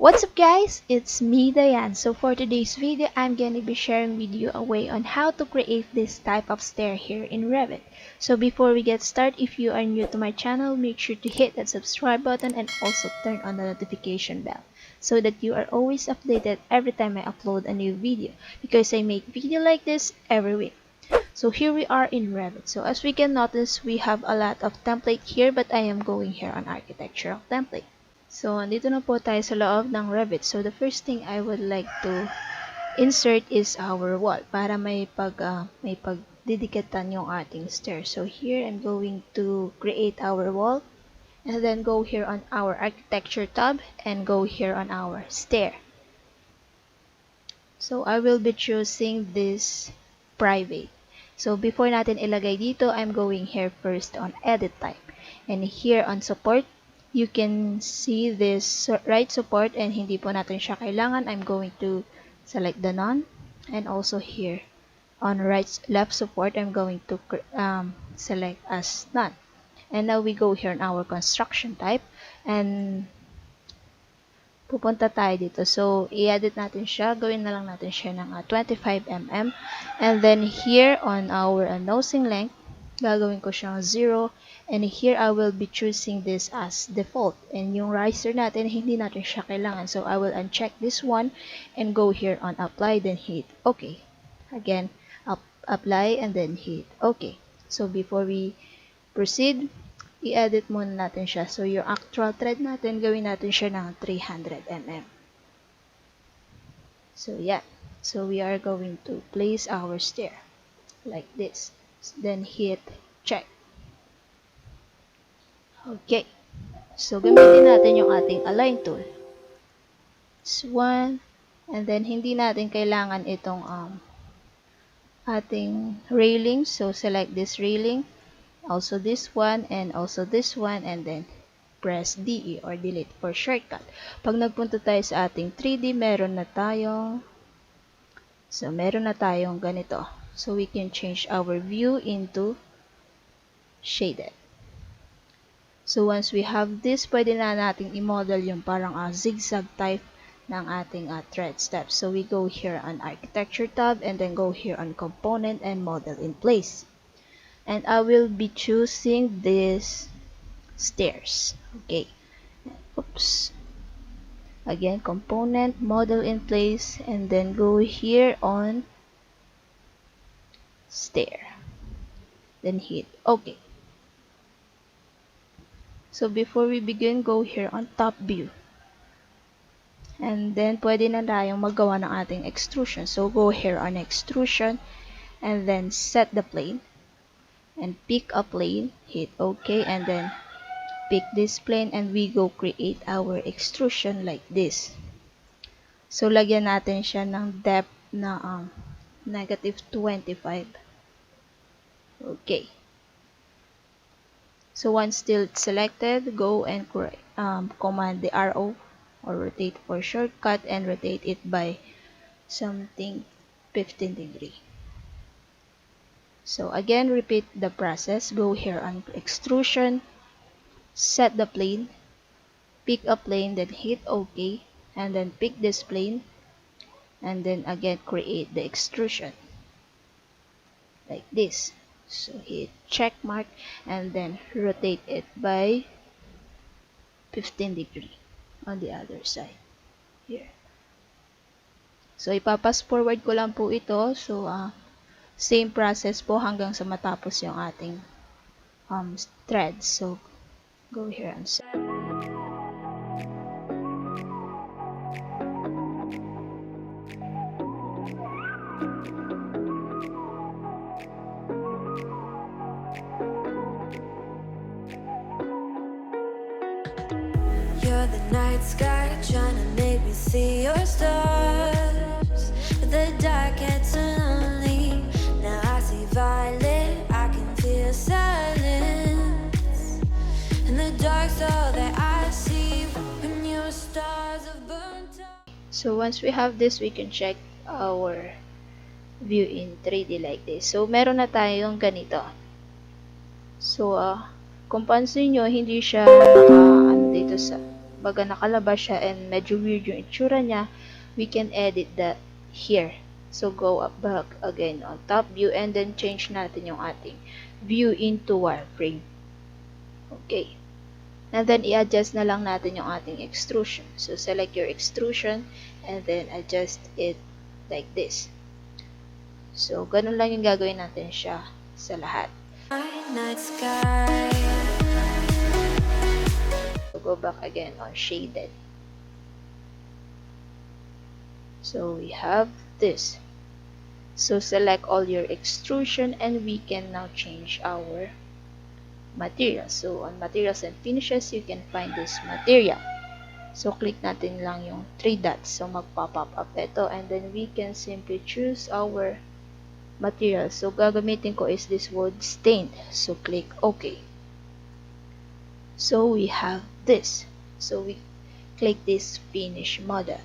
What's up guys, it's me Dianne. So for today's video, I'm gonna be sharing with you a way on how to create this type of stair here in Revit. So before we get started, if you are new to my channel, make sure to hit that subscribe button and also turn on the notification bell so that you are always updated every time I upload a new video, because I make video like this every week. So here we are in Revit. So as we can notice, we have a lot of template here, but I am going here on architectural template. So, andito na po tayo sa loob ng Revit. So, the first thing I would like to insert is our wall para may pagdidikatan yung ating stair. So, here I'm going to create our wall and then go here on our architecture tab and go here on our stair. So, I will be choosing this private. So, before natin ilagay dito, I'm going here first on edit type. And here on support, you can see this right support and hindi po natin siya kailangan. I'm going to select the none, and also here on left support I'm going to select as none. And now we go here on our construction type and pupunta tayo dito. So i-edit natin siya, gawin na lang natin siya ng 25 mm, and then here on our nosing length gagawin ko siyang 0, and here I will be choosing this as default, and yung riser natin hindi natin siya kailangan, so I will uncheck this one and go here on apply, then hit OK. Again, apply and then hit OK. So before we proceed, i-edit muna natin siya. So yung actual thread natin, gawin natin siya ng 300 mm. So yeah, so we are going to place our stair like this. Then hit check. Okay. So gamitin natin yung ating align tool. This one. And then hindi natin kailangan itong ating railing. So select this railing. Also this one and also this one, and then press DE or delete for shortcut. Pag nagpunta tayo sa ating 3D, meron na tayong ganito. So we can change our view into shaded. So once we have this, pwede na nating i-model yung parang zigzag type ng ating thread steps. So we go here on architecture tab and then go here on component and model in place. And I will be choosing these stairs. Okay. Oops. Again, component, model in place, and then go here on stair. Then hit OK. So before we begin, go here on top view. And then pwede na tayong magawa ng ating extrusion. So go here on extrusion and then set the plane and pick a plane, hit OK, and then pick this plane and we go create our extrusion like this. So lagyan natin siya ng depth na -25. Okay. So once still selected, go and command the arrow or rotate for shortcut and rotate it by something 15 degree. So again, repeat the process. Go here on extrusion, set the plane, pick a plane, then hit OK, and then pick this plane, and then again create the extrusion like this. So hit check mark and then rotate it by 15 degree on the other side here. So ipapass forward ko lang po ito. So same process po hanggang sa matapos yung ating threads. So go here and set. You're the night sky trying to make me see your stars, but the dark gets lonely. Now I see violet, I can feel silence, and the dark's all that I see when your stars have burnt out. So once we have this, we can check our view in 3D like this. So meron na tayong ganito. So kung pansin nyo, hindi siya dito sa baga nakalabas siya and medyo weird yung itsura niya, we can edit that here. So, go up back again on top view and then change natin yung ating view into wireframe. Okay. And then, i-adjust na lang natin yung ating extrusion. So, select your extrusion and then adjust it like this. So, ganun lang yung gagawin natin siya sa lahat. Night sky. So, go back again on shaded. So, we have this. So, select all your extrusion and we can now change our material. So, on materials and finishes, you can find this material. So, click natin lang yung 3 dots. So, mag-pop up ito and then we can simply choose our material. So, gagamitin ko is this wood stained. So, click OK. So, we have this. So, we click this finish model.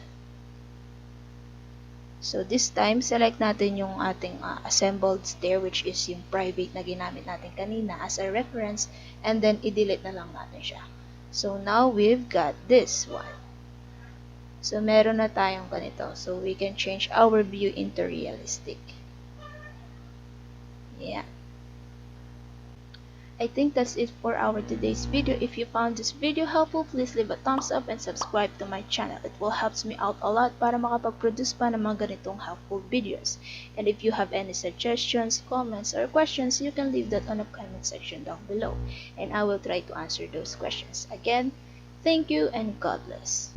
So, this time, select natin yung ating assembled stair, which is yung private na ginamit natin kanina as a reference, and then i-delete na lang natin siya. So, now we've got this one. So, meron na tayong ganito. So, we can change our view into realistic. Yeah. I think that's it for our today's video. If you found this video helpful, please leave a thumbs up and subscribe to my channel. It will help me out a lot para makapag-produce pa ng mga ganitong helpful videos. And if you have any suggestions, comments, or questions, you can leave that on the comment section down below. And I will try to answer those questions. Again, thank you and God bless.